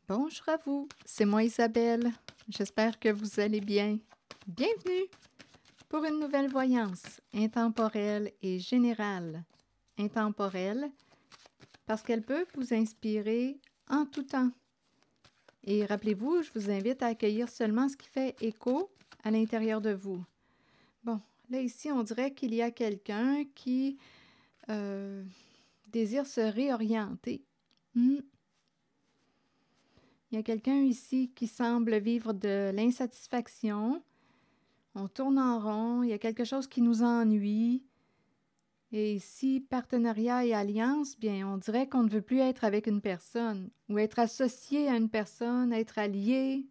Bonjour à vous, c'est moi Isabelle. J'espère que vous allez bien. Bienvenue pour une nouvelle voyance intemporelle et générale. Intemporelle parce qu'elle peut vous inspirer en tout temps. Et rappelez-vous, je vous invite à accueillir seulement ce qui fait écho à l'intérieur de vous. Bon, là ici, on dirait qu'il y a quelqu'un qui désire se réorienter. Il y a quelqu'un ici qui semble vivre de l'insatisfaction. On tourne en rond, il y a quelque chose qui nous ennuie. Et ici, partenariat et alliance, bien, on dirait qu'on ne veut plus être avec une personne ou être associé à une personne, être allié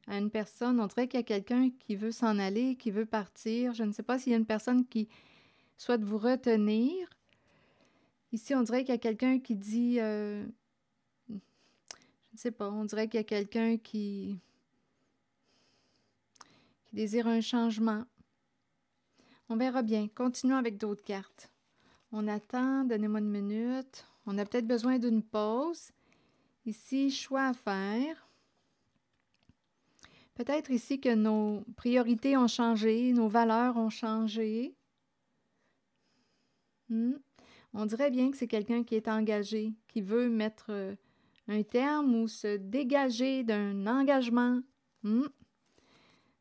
à une personne. On dirait qu'il y a quelqu'un qui veut s'en aller, qui veut partir. Je ne sais pas s'il y a une personne qui souhaite vous retenir. Ici, on dirait qu'il y a quelqu'un qui dit... je ne sais pas, on dirait qu'il y a quelqu'un qui désire un changement. On verra bien. Continuons avec d'autres cartes. On attend, donnez-moi une minute. On a peut-être besoin d'une pause. Ici, choix à faire. Peut-être ici que nos priorités ont changé, nos valeurs ont changé. On dirait bien que c'est quelqu'un qui est engagé, qui veut mettre un terme ou se dégager d'un engagement.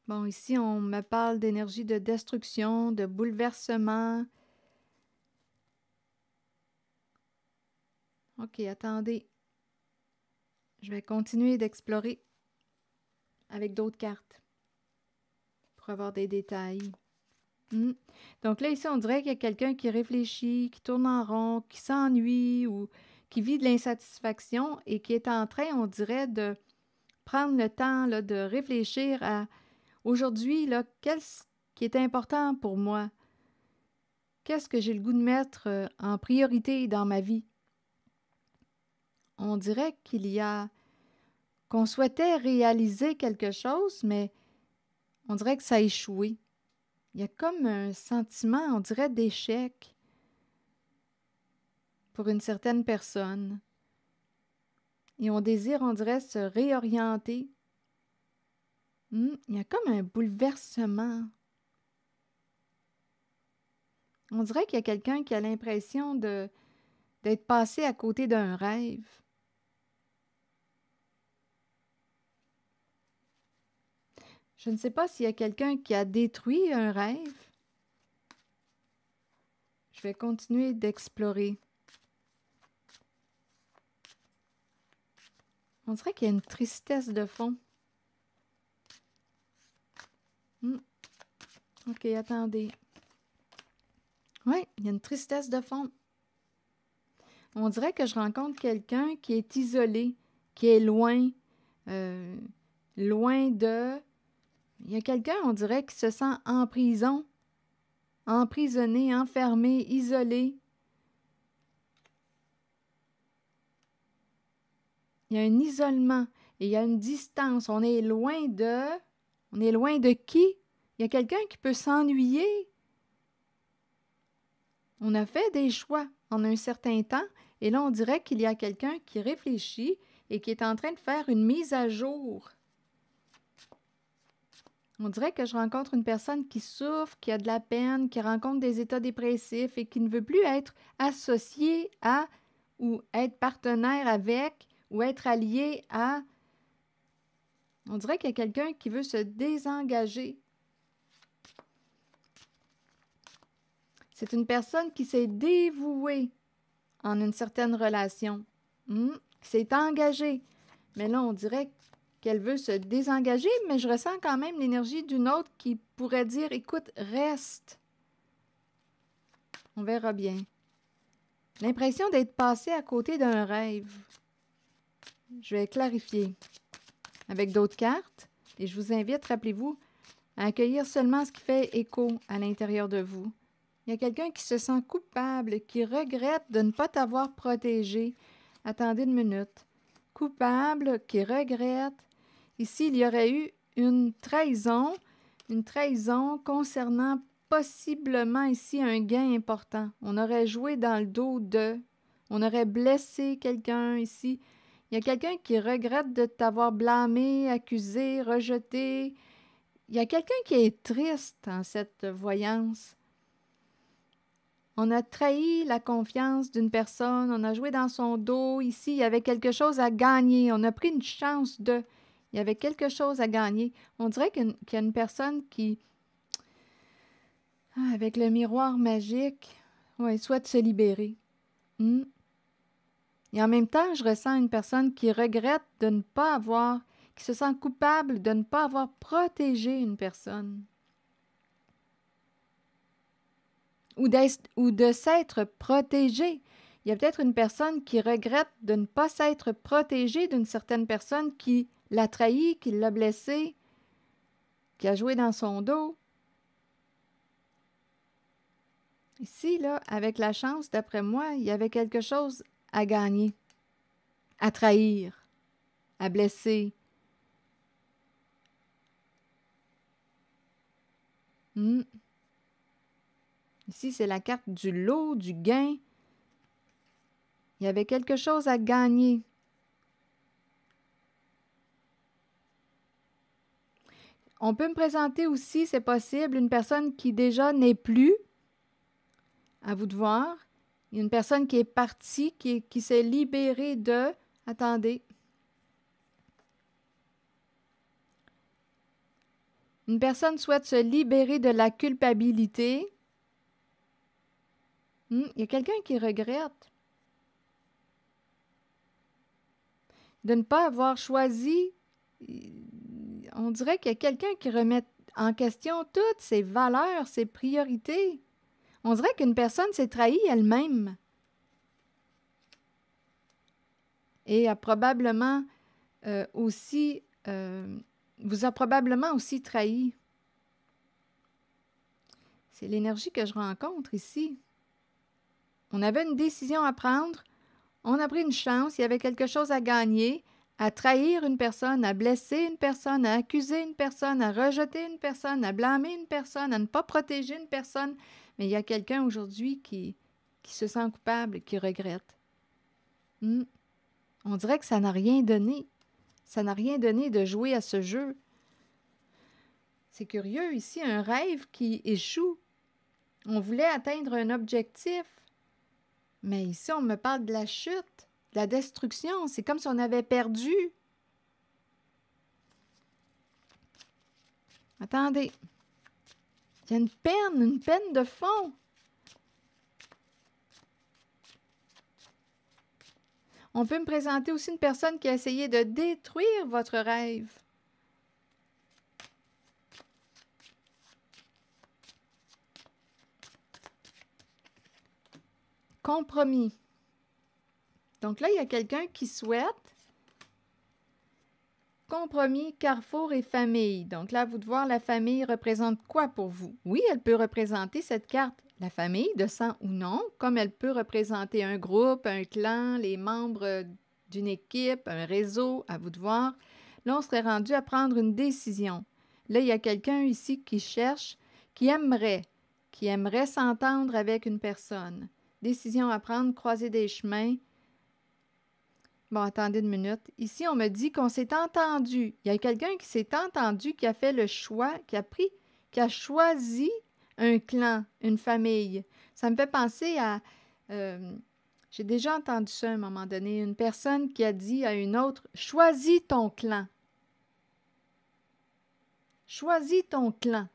Bon, ici, on me parle d'énergie de destruction, de bouleversement. OK, attendez. Je vais continuer d'explorer avec d'autres cartes pour avoir des détails. Donc là, ici, on dirait qu'il y a quelqu'un qui réfléchit, qui tourne en rond, qui s'ennuie ou qui vit de l'insatisfaction et qui est en train, on dirait, de prendre le temps là, de réfléchir à aujourd'hui, là, qu'est-ce qui est important pour moi? Qu'est-ce que j'ai le goût de mettre en priorité dans ma vie? On dirait qu'on souhaitait réaliser quelque chose, mais on dirait que ça a échoué. Il y a comme un sentiment, on dirait, d'échec pour une certaine personne. Et on désire, on dirait, se réorienter. Il y a comme un bouleversement. On dirait qu'il y a quelqu'un qui a l'impression d'être passé à côté d'un rêve. Je ne sais pas s'il y a quelqu'un qui a détruit un rêve. Je vais continuer d'explorer. On dirait qu'il y a une tristesse de fond. OK, attendez. Oui, il y a une tristesse de fond. On dirait que je rencontre quelqu'un qui est isolé, qui est loin, loin de... Il y a quelqu'un, on dirait, qui se sent en prison, emprisonné, enfermé, isolé. Il y a un isolement et il y a une distance. On est loin de... On est loin de qui? Il y a quelqu'un qui peut s'ennuyer. On a fait des choix en un certain temps et là, on dirait qu'il y a quelqu'un qui réfléchit et qui est en train de faire une mise à jour. On dirait que je rencontre une personne qui souffre, qui a de la peine, qui rencontre des états dépressifs et qui ne veut plus être associée à ou être partenaire avec ou être allié à... On dirait qu'il y a quelqu'un qui veut se désengager. C'est une personne qui s'est dévouée en une certaine relation, qui s'est engagée. Mais là, on dirait qu'elle veut se désengager, mais je ressens quand même l'énergie d'une autre qui pourrait dire, écoute, reste. On verra bien. L'impression d'être passé à côté d'un rêve. Je vais clarifier avec d'autres cartes et je vous invite, rappelez-vous, à accueillir seulement ce qui fait écho à l'intérieur de vous. Il y a quelqu'un qui se sent coupable, qui regrette de ne pas t'avoir protégé. Attendez une minute. Coupable, qui regrette. Ici, il y aurait eu une trahison concernant possiblement ici un gain important. On aurait joué dans le dos de, on aurait blessé quelqu'un ici. Il y a quelqu'un qui regrette de t'avoir blâmé, accusé, rejeté. Il y a quelqu'un qui est triste dans cette voyance. On a trahi la confiance d'une personne, on a joué dans son dos. Ici, il y avait quelque chose à gagner. On a pris une chance de... Il y avait quelque chose à gagner. On dirait qu'il y a une personne qui, avec le miroir magique, souhaite se libérer. Et en même temps, je ressens une personne qui regrette de ne pas avoir, qui se sent coupable de ne pas avoir protégé une personne. Ou de s'être protégé. Il y a peut-être une personne qui regrette de ne pas s'être protégée d'une certaine personne qui l'a trahi, qui l'a blessé, qui a joué dans son dos. Ici, là, avec la chance, d'après moi, il y avait quelque chose à gagner, à trahir, à blesser. Ici, c'est la carte du lot, du gain. Il y avait quelque chose à gagner. On peut me présenter aussi, c'est possible, une personne qui déjà n'est plus. À vous de voir. Il y a une personne qui est partie, qui s'est libérée de... Attendez. Une personne souhaite se libérer de la culpabilité. Il y a quelqu'un qui regrette de ne pas avoir choisi. On dirait qu'il y a quelqu'un qui remet en question toutes ses valeurs, ses priorités. On dirait qu'une personne s'est trahie elle-même et a probablement aussi, vous a probablement aussi trahi. C'est l'énergie que je rencontre ici. On avait une décision à prendre, on a pris une chance, il y avait quelque chose à gagner, à trahir une personne, à blesser une personne, à accuser une personne, à rejeter une personne, à blâmer une personne, à ne pas protéger une personne. Mais il y a quelqu'un aujourd'hui qui se sent coupable, qui regrette. On dirait que ça n'a rien donné. Ça n'a rien donné de jouer à ce jeu. C'est curieux, ici, un rêve qui échoue. On voulait atteindre un objectif, mais ici, on me parle de la chute, de la destruction. C'est comme si on avait perdu. Attendez. Il y a une peine de fond. On peut me présenter aussi une personne qui a essayé de détruire votre rêve. Compromis. Donc là, il y a quelqu'un qui souhaite compromis, carrefour et famille. Donc là, vous devez voir la famille représente quoi pour vous? Oui, elle peut représenter cette carte, la famille, de sang ou non, comme elle peut représenter un groupe, un clan, les membres d'une équipe, un réseau, à vous de voir. Là, on serait rendu à prendre une décision. Là, il y a quelqu'un ici qui cherche, qui aimerait s'entendre avec une personne. Décision à prendre, croiser des chemins. Bon, attendez une minute. Ici, on me dit qu'on s'est entendu. Il y a quelqu'un qui s'est entendu, qui a fait le choix, qui a choisi un clan, une famille. Ça me fait penser à... j'ai déjà entendu ça à un moment donné. Une personne qui a dit à une autre, « Choisis ton clan. Choisis ton clan. »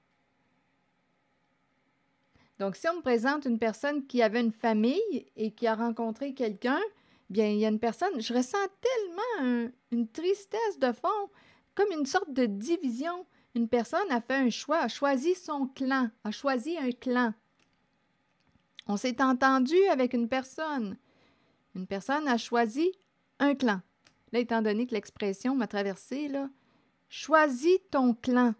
Donc, si on me présente une personne qui avait une famille et qui a rencontré quelqu'un, bien, il y a une personne, je ressens tellement une tristesse de fond, comme une sorte de division. Une personne a fait un choix, a choisi son clan, a choisi un clan. On s'est entendu avec une personne. Une personne a choisi un clan. Là, étant donné que l'expression m'a traversée, là, choisis ton clan.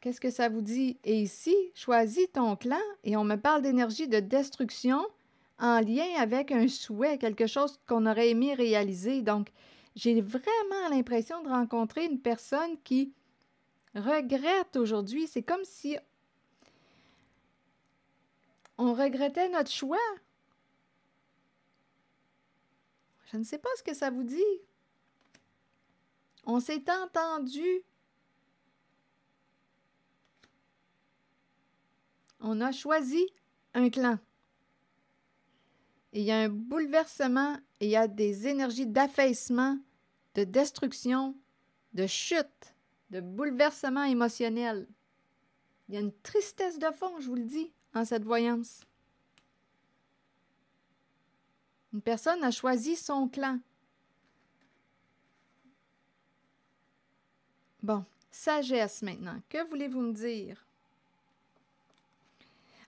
Qu'est-ce que ça vous dit? Et ici, choisis ton clan et on me parle d'énergie de destruction en lien avec un souhait, quelque chose qu'on aurait aimé réaliser. Donc, j'ai vraiment l'impression de rencontrer une personne qui regrette aujourd'hui. C'est comme si On regrettait notre choix. Je ne sais pas ce que ça vous dit. On s'est entendu. On a choisi un clan. Et il y a un bouleversement, et il y a des énergies d'affaissement, de destruction, de chute, de bouleversement émotionnel. Il y a une tristesse de fond, je vous le dis, en cette voyance. Une personne a choisi son clan. Bon, sagesse maintenant. Que voulez-vous me dire?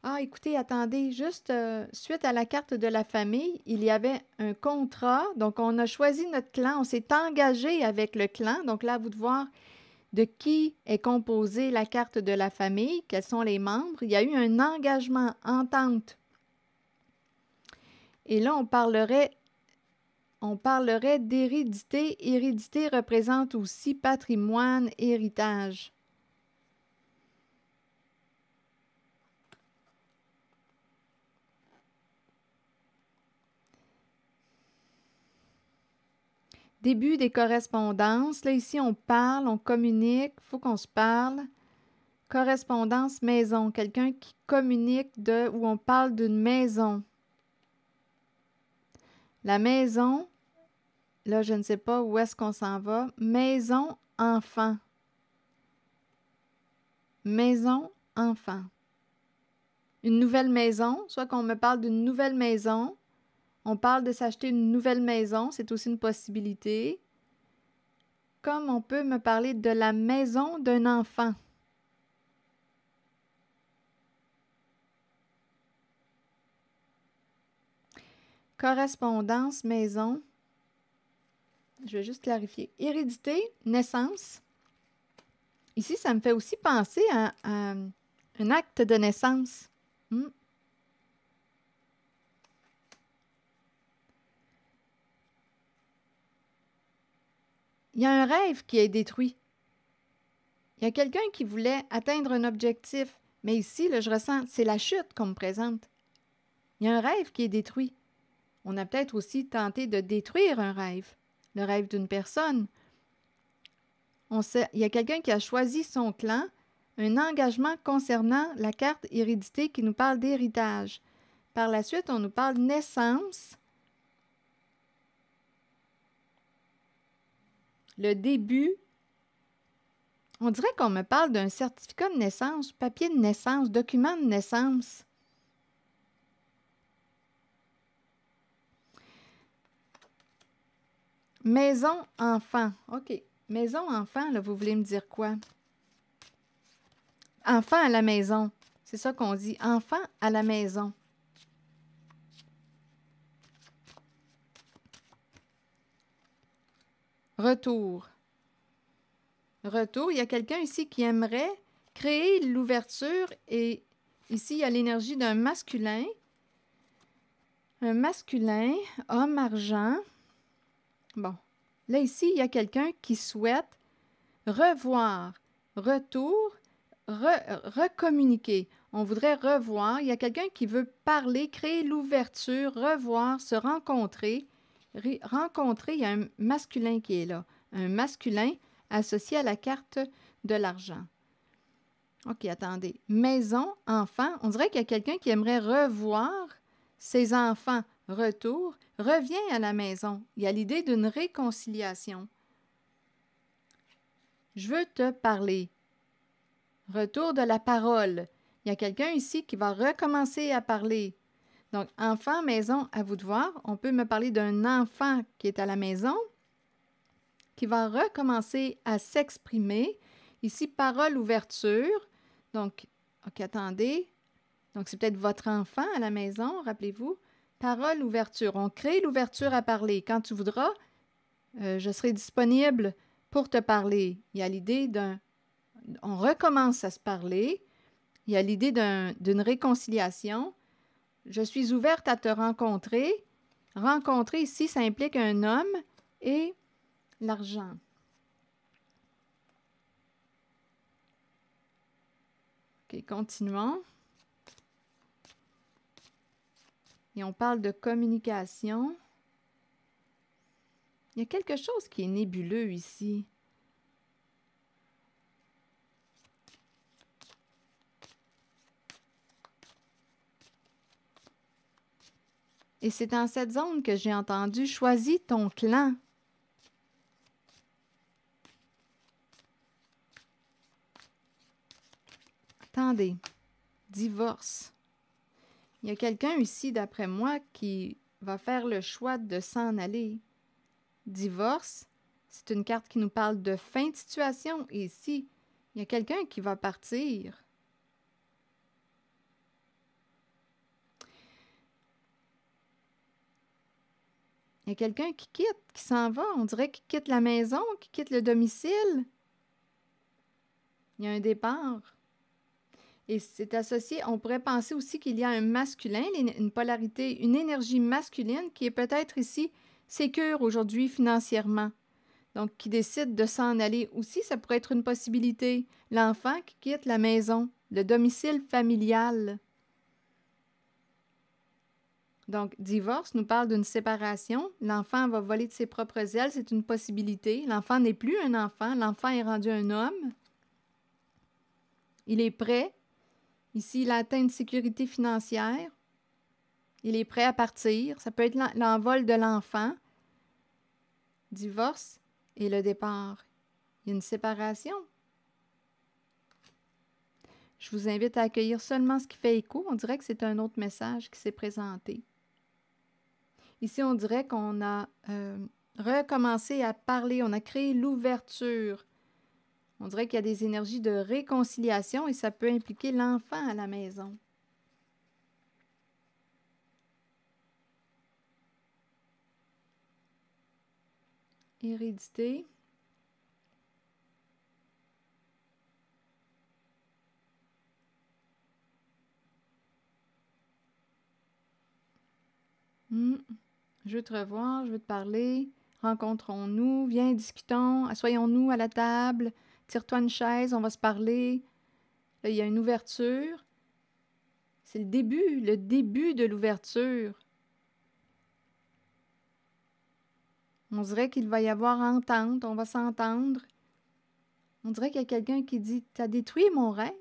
Ah, écoutez, attendez, juste suite à la carte de la famille, il y avait un contrat. Donc, on a choisi notre clan, on s'est engagé avec le clan. Donc là, à vous de voir de qui est composée la carte de la famille, quels sont les membres. Il y a eu un engagement, entente. Et là, on parlerait d'hérédité. Hérédité représente aussi patrimoine, héritage. Début des correspondances. Là, ici, on parle, on communique. Il faut qu'on se parle. Correspondance maison. Quelqu'un qui communique où on parle d'une maison. La maison, là, je ne sais pas où est-ce qu'on s'en va. Maison, enfant. Maison, enfant. Une nouvelle maison, soit qu'on me parle d'une nouvelle maison. On parle de s'acheter une nouvelle maison, c'est aussi une possibilité. Comme on peut me parler de la maison d'un enfant. Correspondance, maison. Je vais juste clarifier. Hérédité, naissance. Ici, ça me fait aussi penser à un acte de naissance. Il y a un rêve qui est détruit. Il y a quelqu'un qui voulait atteindre un objectif. Mais ici, là, je ressens, c'est la chute qu'on me présente. Il y a un rêve qui est détruit. On a peut-être aussi tenté de détruire un rêve, le rêve d'une personne. Il y a quelqu'un qui a choisi son clan, un engagement concernant la carte hérédité qui nous parle d'héritage. Par la suite, on nous parle de naissance, le début. On dirait qu'on me parle d'un certificat de naissance, papier de naissance, document de naissance. Maison enfant. OK. Maison enfant, là, vous voulez me dire quoi? Enfant à la maison. C'est ça qu'on dit. Enfant à la maison. Retour. Retour. Il y a quelqu'un ici qui aimerait créer l'ouverture et ici, il y a l'énergie d'un masculin. Un masculin, homme argent. Bon. Là, ici, il y a quelqu'un qui souhaite revoir, retour, recommuniquer. On voudrait revoir. Il y a quelqu'un qui veut parler, créer l'ouverture, revoir, se rencontrer. Rencontrer, il y a un masculin qui est là. Un masculin associé à la carte de l'argent. OK, attendez. Maison, enfant. On dirait qu'il y a quelqu'un qui aimerait revoir ses enfants. Retour, revient à la maison. Il y a l'idée d'une réconciliation. Je veux te parler. Retour de la parole. Il y a quelqu'un ici qui va recommencer à parler. Donc, enfant, maison, à vous de voir. On peut me parler d'un enfant qui est à la maison, qui va recommencer à s'exprimer. Ici, parole, ouverture. Donc, OK, attendez. Donc, c'est peut-être votre enfant à la maison, rappelez-vous. Parole, ouverture. On crée l'ouverture à parler. Quand tu voudras, je serai disponible pour te parler. Il y a l'idée on recommence à se parler. Il y a l'idée d'une réconciliation. Je suis ouverte à te rencontrer. Rencontrer ici, ça implique un homme et l'argent. OK, continuons. Et on parle de communication. Il y a quelque chose qui est nébuleux ici. Et c'est dans cette zone que j'ai entendu « Choisis ton clan ». Attendez, divorce. Il y a quelqu'un ici, d'après moi, qui va faire le choix de s'en aller. Divorce, c'est une carte qui nous parle de fin de situation. Et ici, il y a quelqu'un qui va partir. Il y a quelqu'un qui quitte, qui s'en va. On dirait qu'il quitte la maison, qu'il quitte le domicile. Il y a un départ. Et c'est associé, on pourrait penser aussi qu'il y a un masculin, une polarité, une énergie masculine qui est peut-être ici sécure aujourd'hui financièrement. Donc, qui décide de s'en aller aussi, ça pourrait être une possibilité. L'enfant qui quitte la maison, le domicile familial. Donc, divorce nous parle d'une séparation. L'enfant va voler de ses propres ailes, c'est une possibilité. L'enfant n'est plus un enfant, l'enfant est rendu un homme. Il est prêt. Ici, il a atteint une sécurité financière. Il est prêt à partir. Ça peut être l'envol de l'enfant. Divorce et le départ. Il y a une séparation. Je vous invite à accueillir seulement ce qui fait écho. On dirait que c'est un autre message qui s'est présenté. Ici, on dirait qu'on a recommencé à parler. On a créé l'ouverture. On dirait qu'il y a des énergies de réconciliation et ça peut impliquer l'enfant à la maison. Hérédité. Je veux te revoir, je veux te parler. Rencontrons-nous, viens, discutons, assoyons-nous à la table, tire-toi une chaise, on va se parler. Là, il y a une ouverture. C'est le début de l'ouverture. On dirait qu'il va y avoir entente, on va s'entendre. On dirait qu'il y a quelqu'un qui dit « T'as détruit mon rêve ».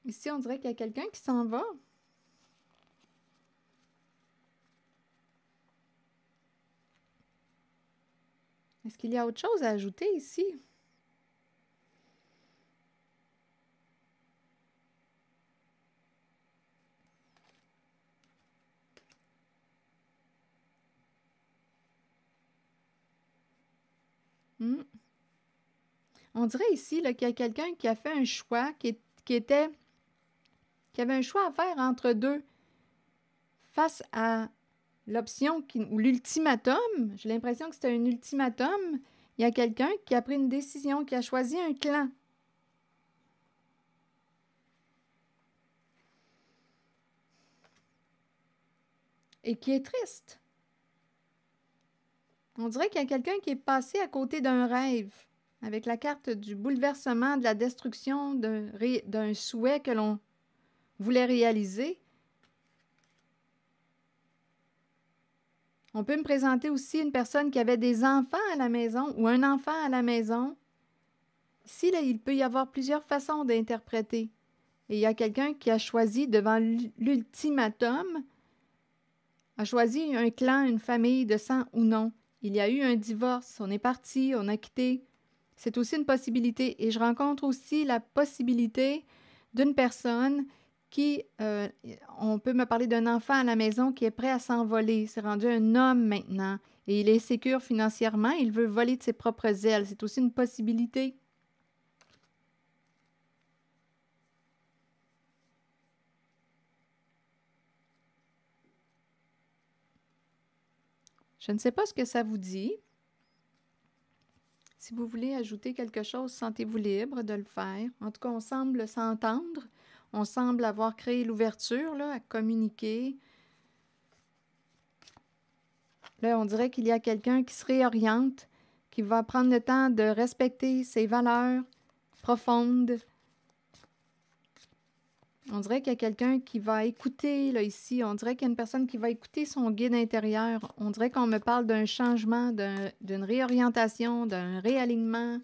Ici, on dirait qu'il y a quelqu'un qui s'en va. Est-ce qu'il y a autre chose à ajouter ici? On dirait ici qu'il y a quelqu'un qui a fait un choix, qui avait un choix à faire entre deux. Face à l'option ou l'ultimatum, j'ai l'impression que c'était un ultimatum, il y a quelqu'un qui a pris une décision, qui a choisi un clan. Et qui est triste. On dirait qu'il y a quelqu'un qui est passé à côté d'un rêve, avec la carte du bouleversement, de la destruction, d'un souhait que l'on voulait réaliser. On peut me présenter aussi une personne qui avait des enfants à la maison ou un enfant à la maison. Ici, là, il peut y avoir plusieurs façons d'interpréter. Et il y a quelqu'un qui a choisi, devant l'ultimatum, a choisi un clan, une famille de sang ou non. Il y a eu un divorce, on est parti, on a quitté. C'est aussi une possibilité. Et je rencontre aussi la possibilité d'une personne qui, on peut me parler d'un enfant à la maison qui est prêt à s'envoler. C'est rendu un homme maintenant. Et il est sécure financièrement. Il veut voler de ses propres ailes. C'est aussi une possibilité. Je ne sais pas ce que ça vous dit. Si vous voulez ajouter quelque chose, sentez-vous libre de le faire. En tout cas, on semble s'entendre. On semble avoir créé l'ouverture là, à communiquer. Là, on dirait qu'il y a quelqu'un qui se réoriente, qui va prendre le temps de respecter ses valeurs profondes. On dirait qu'il y a quelqu'un qui va écouter, là, ici. On dirait qu'il y a une personne qui va écouter son guide intérieur. On dirait qu'on me parle d'un changement, d'une réorientation, d'un réalignement.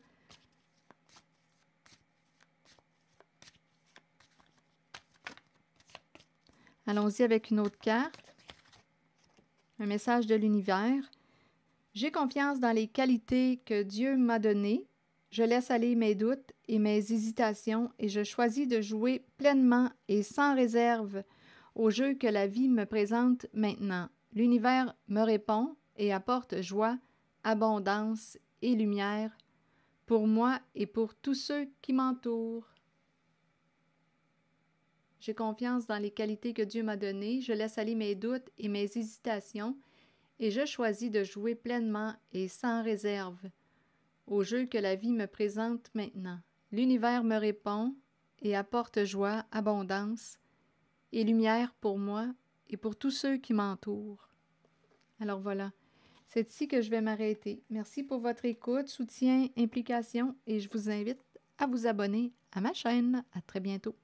Allons-y avec une autre carte. Un message de l'univers. J'ai confiance dans les qualités que Dieu m'a données. Je laisse aller mes doutes et mes hésitations et je choisis de jouer pleinement et sans réserve au jeu que la vie me présente maintenant. L'univers me répond et apporte joie, abondance et lumière pour moi et pour tous ceux qui m'entourent. J'ai confiance dans les qualités que Dieu m'a données. Je laisse aller mes doutes et mes hésitations et je choisis de jouer pleinement et sans réserve au jeu que la vie me présente maintenant. L'univers me répond et apporte joie, abondance et lumière pour moi et pour tous ceux qui m'entourent. Alors voilà, c'est ici que je vais m'arrêter. Merci pour votre écoute, soutien, implication et je vous invite à vous abonner à ma chaîne. À très bientôt.